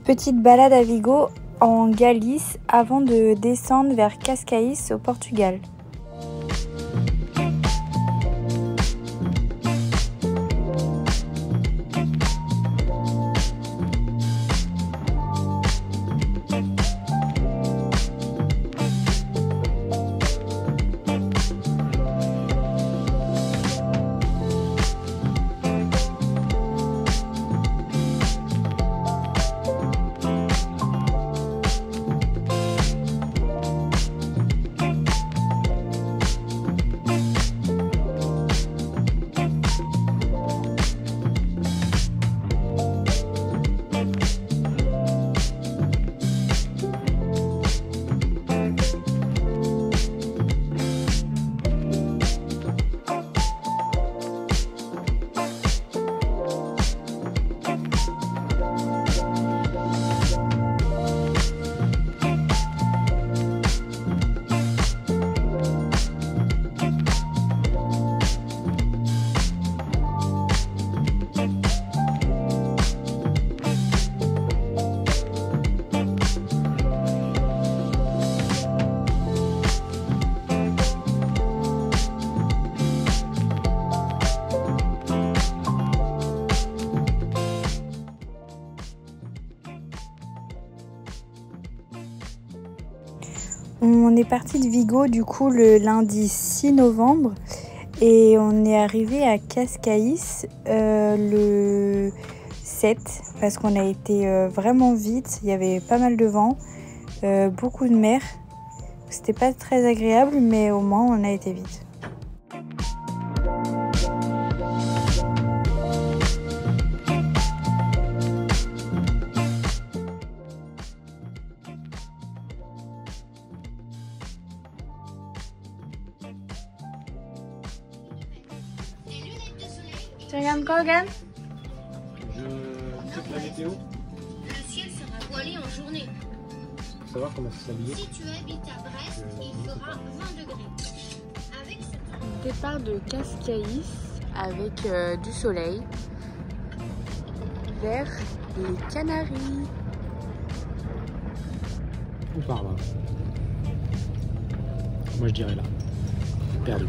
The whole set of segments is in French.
Petite balade à Vigo en Galice avant de descendre vers Cascais au Portugal. On est parti de Vigo du coup le lundi 6 novembre et on est arrivé à Cascais le 7 parce qu'on a été vraiment vite, il y avait pas mal de vent, beaucoup de mer, c'était pas très agréable mais au moins on a été vite. Tu regardes quoi, Logan? Je check la météo. Le ciel sera voilé en journée. Pour savoir comment s'habiller. Si tu habites à Brest, il fera 20 degrés. Avec cette... Départ de Cascais avec du soleil vers les Canaries. Ou par là. Moi je dirais là. Perdu.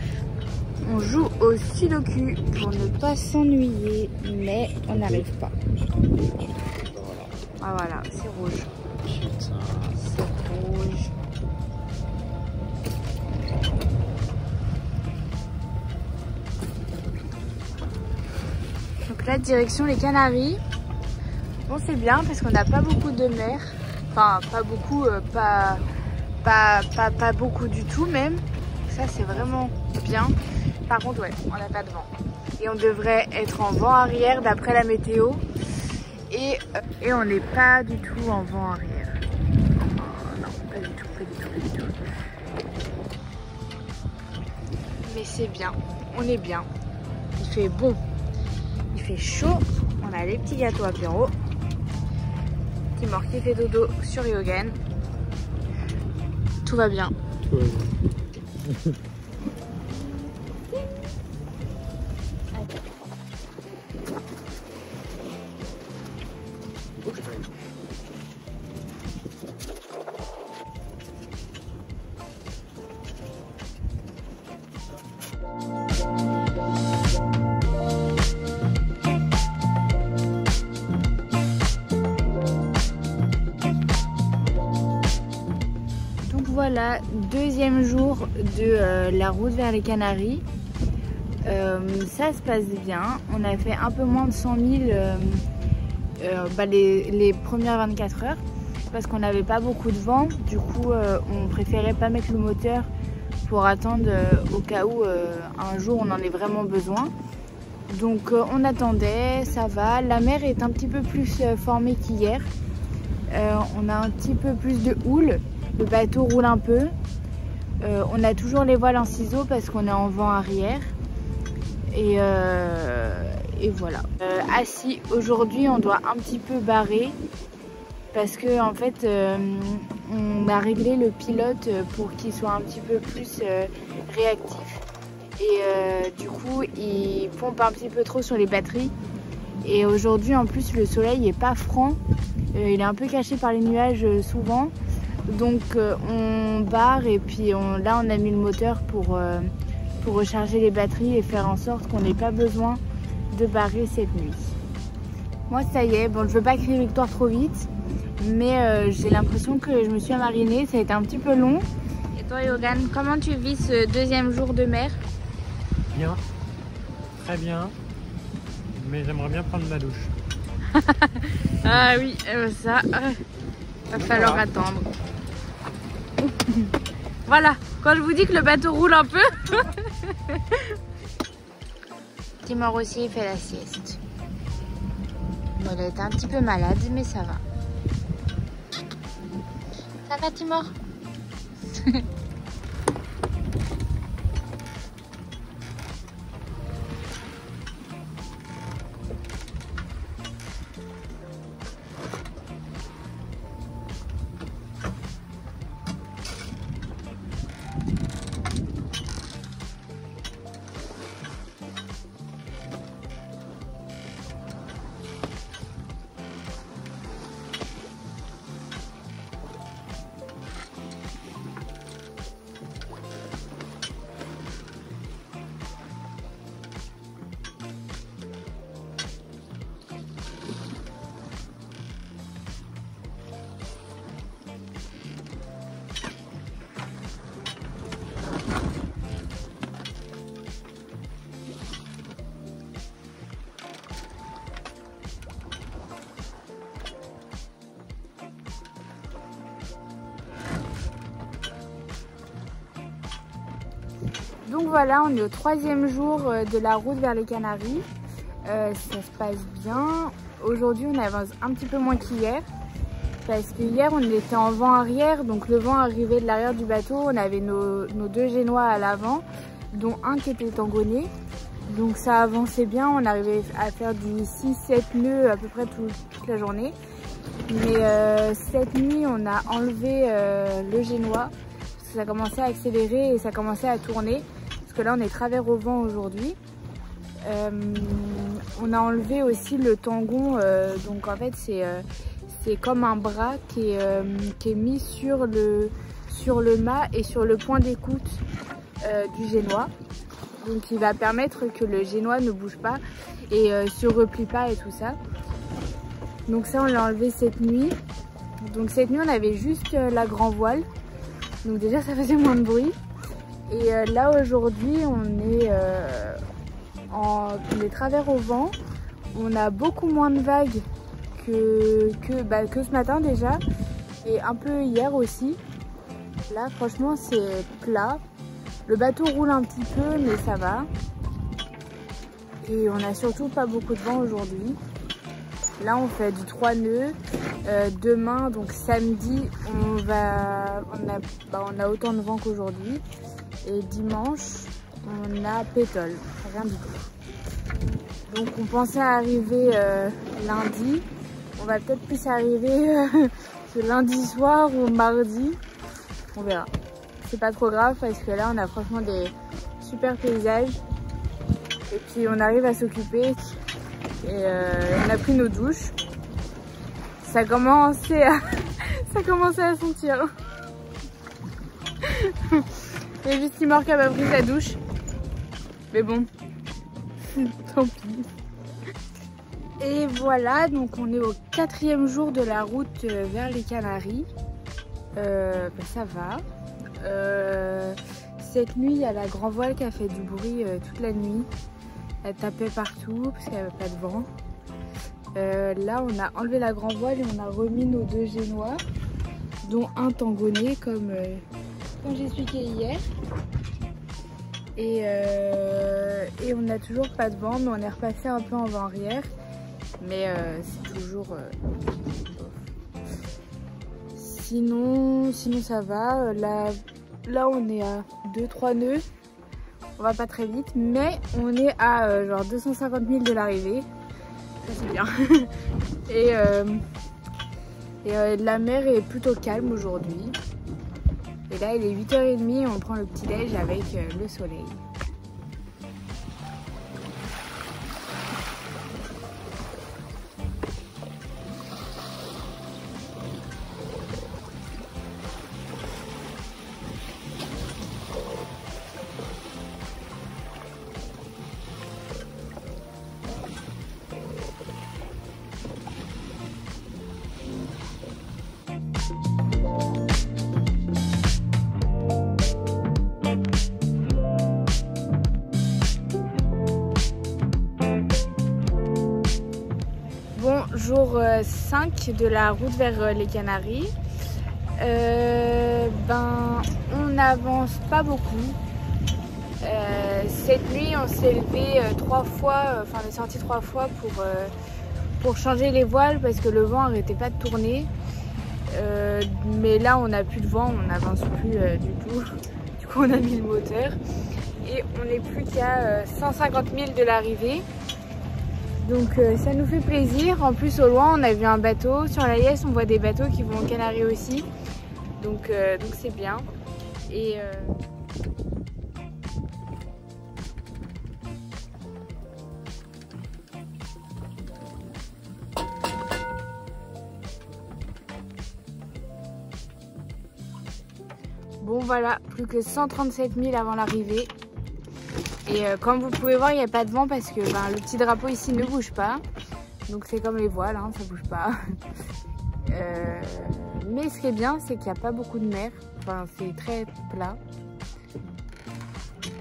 On joue au sudoku pour ne pas s'ennuyer, mais on n'arrive pas. Voilà. Ah voilà, c'est rouge. Putain. C'est rouge. Donc là, direction les Canaries. Bon, c'est bien parce qu'on n'a pas beaucoup de mer. Enfin, pas beaucoup, pas beaucoup du tout même. Ça, c'est vraiment bien. Par contre, ouais, on n'a pas de vent. Et on devrait être en vent arrière d'après la météo. Et on n'est pas du tout en vent arrière. Non, pas du tout, pas du tout, pas du tout. Mais c'est bien, on est bien. Il fait bon, il fait chaud. On a les petits gâteaux apéro. Timor qui fait dodo sur Yogan. Tout va bien. Tout va bien. Voilà, deuxième jour de la route vers les Canaries. Ça se passe bien. On a fait un peu moins de 100 000 les premières 24 heures parce qu'on n'avait pas beaucoup de vent. Du coup, on préférait pas mettre le moteur pour attendre au cas où un jour on en ait vraiment besoin. Donc on attendait, ça va. La mer est un petit peu plus formée qu'hier. On a un petit peu plus de houle. Le bateau roule un peu. On a toujours les voiles en ciseaux parce qu'on est en vent arrière. Et voilà. Assis, aujourd'hui, on doit un petit peu barrer parce que en fait, on a réglé le pilote pour qu'il soit un petit peu plus réactif. Et du coup, il pompe un petit peu trop sur les batteries. Et aujourd'hui, en plus, le soleil est pas franc. il est un peu caché par les nuages souvent. Donc on barre et puis là on a mis le moteur pour recharger les batteries et faire en sorte qu'on n'ait pas besoin de barrer cette nuit. Moi ça y est, bon je veux pas crier victoire trop vite, mais j'ai l'impression que je me suis marinée, ça a été un petit peu long. Et toi Yogan, comment tu vis ce deuxième jour de mer? Bien, très bien, mais j'aimerais bien prendre ma douche. Ah oui, ça, va falloir attendre. Voilà, quand je vous dis que le bateau roule un peu. Timor aussi il fait la sieste. Bon, il a été un petit peu malade, mais ça va. Ça va Timor? Donc voilà, on est au 3e jour de la route vers les Canaries. Ça se passe bien. Aujourd'hui, on avance un petit peu moins qu'hier. Parce que hier, on était en vent arrière. Donc le vent arrivait de l'arrière du bateau. On avait nos 2 génois à l'avant, dont un qui était tangonné. Donc ça avançait bien. On arrivait à faire du 6-7 nœuds à peu près toute la journée. Mais cette nuit, on a enlevé le génois. Parce que ça commençait à accélérer et ça commençait à tourner. Que là on est travers au vent aujourd'hui. On a enlevé aussi le tangon, donc en fait c'est comme un bras qui est mis sur le mât et sur le point d'écoute du génois. Donc il va permettre que le génois ne bouge pas et se replie pas et tout ça. Donc ça on l'a enlevé cette nuit. Donc cette nuit on avait juste la grand voile. Donc déjà ça faisait moins de bruit. Et là aujourd'hui on est travers au vent, on a beaucoup moins de vagues que ce matin déjà et un peu hier aussi. Là franchement c'est plat, le bateau roule un petit peu mais ça va et on a surtout pas beaucoup de vent aujourd'hui. Là on fait du 3 nœuds, demain donc samedi on a autant de vent qu'aujourd'hui. Et dimanche, on a pétole, rien du tout. Donc on pensait arriver lundi. On va peut-être plus arriver ce lundi soir ou mardi. On verra. C'est pas trop grave parce que là on a franchement des super paysages. Et puis on arrive à s'occuper. Et on a pris nos douches. Ça commençait à sentir. Il y a juste Timor qui a pas pris sa douche. Mais bon, tant pis. Et voilà, donc on est au 4e jour de la route vers les Canaries. Ça va. Cette nuit, il y a la grand voile qui a fait du bruit toute la nuit. Elle tapait partout parce qu'il n'y avait pas de vent. Là, on a enlevé la grand voile et on a remis nos 2 génois, dont un tangonné comme j'expliquais hier. Et on n'a toujours pas de vent, mais on est repassé un peu en vent arrière. Mais c'est toujours... Sinon ça va. Là on est à 2-3 nœuds. On va pas très vite, mais on est à genre 250 000 de l'arrivée. Ça c'est bien. Et la mer est plutôt calme aujourd'hui. Et là il est 8h30 et on prend le petit déj avec le soleil. jour 5 de la route vers les Canaries. On n'avance pas beaucoup. Cette nuit on s'est levé 3 fois, enfin on est sorti 3 fois pour changer les voiles parce que le vent n'arrêtait pas de tourner. Mais là on n'a plus de vent, on n'avance plus du tout. Du coup on a mis le moteur et on n'est plus qu'à 150 000 de l'arrivée. Donc ça nous fait plaisir. En plus au loin on a vu un bateau. Sur la Yesse on voit des bateaux qui vont aux Canaries aussi. Donc c'est bien. Et bon voilà, plus que 137 000 avant l'arrivée. Et comme vous pouvez voir, il n'y a pas de vent parce que le petit drapeau ici ne bouge pas. Donc c'est comme les voiles, hein, ça bouge pas. Mais ce qui est bien, c'est qu'il n'y a pas beaucoup de mer. Enfin, c'est très plat.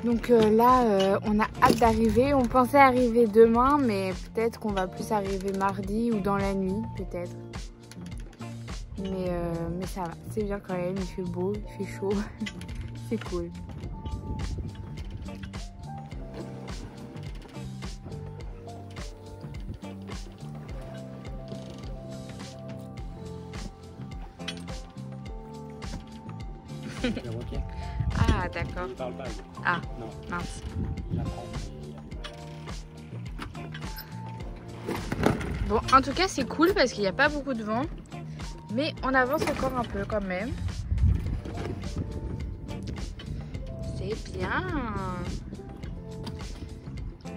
Donc là, on a hâte d'arriver. On pensait arriver demain, mais peut-être qu'on va plus arriver mardi ou dans la nuit, peut-être. Mais ça va, c'est bien quand même. Il fait beau, il fait chaud. C'est cool. Ah d'accord. Il parle pas. Ah Non. mince. Il apprend. Bon, en tout cas c'est cool parce qu'il n'y a pas beaucoup de vent. Mais on avance encore un peu quand même. C'est bien.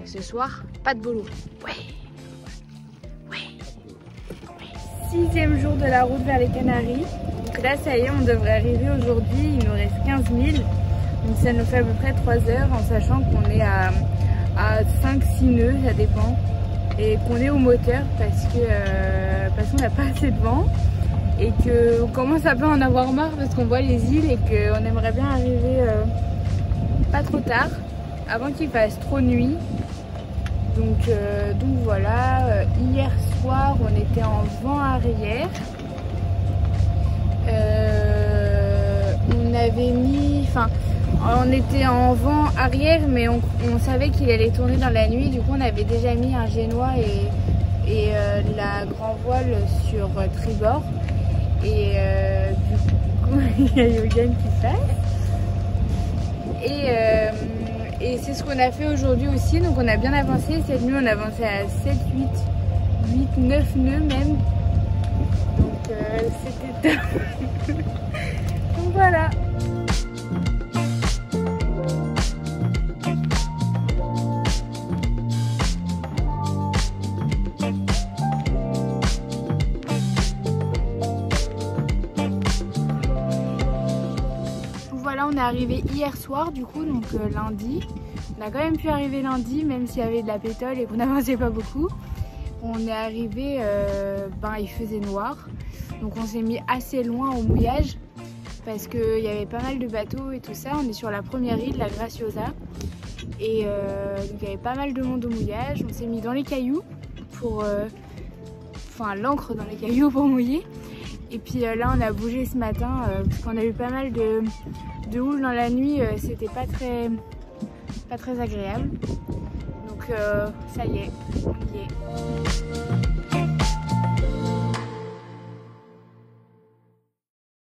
Et ce soir, pas de boulot. Ouais. 6e jour de la route vers les Canaries. Donc là, ça y est, on devrait arriver aujourd'hui. Il nous reste 15 000. Donc ça nous fait à peu près 3 heures en sachant qu'on est à 5-6 nœuds, ça dépend. Et qu'on est au moteur parce qu'on n'a pas assez de vent. Et qu'on commence un peu à en avoir marre parce qu'on voit les îles et qu'on aimerait bien arriver pas trop tard, avant qu'il fasse trop nuit. Donc voilà, hier soir on était en vent arrière. On était en vent arrière mais on savait qu'il allait tourner dans la nuit. Du coup on avait déjà mis un génois et la grand voile sur tribord. Et du coup il y a Yogan qui passe. Et c'est ce qu'on a fait aujourd'hui aussi, donc on a bien avancé. Cette nuit on a avancé à 7, 8, 9 nœuds même. Donc c'était top. Donc voilà. Voilà, on est arrivé hier soir du coup, donc lundi. On a quand même pu arriver lundi, même s'il y avait de la pétole et qu'on n'avançait pas beaucoup. On est arrivé, il faisait noir. Donc on s'est mis assez loin au mouillage parce qu'il y avait pas mal de bateaux et tout ça. On est sur la première île, la Graciosa. Et donc il y avait pas mal de monde au mouillage. On s'est mis dans les cailloux pour... l'ancre dans les cailloux pour mouiller. Et puis là on a bougé ce matin parce qu'on a eu pas mal de houle dans la nuit, c'était pas très agréable. Donc ça y est, on y est.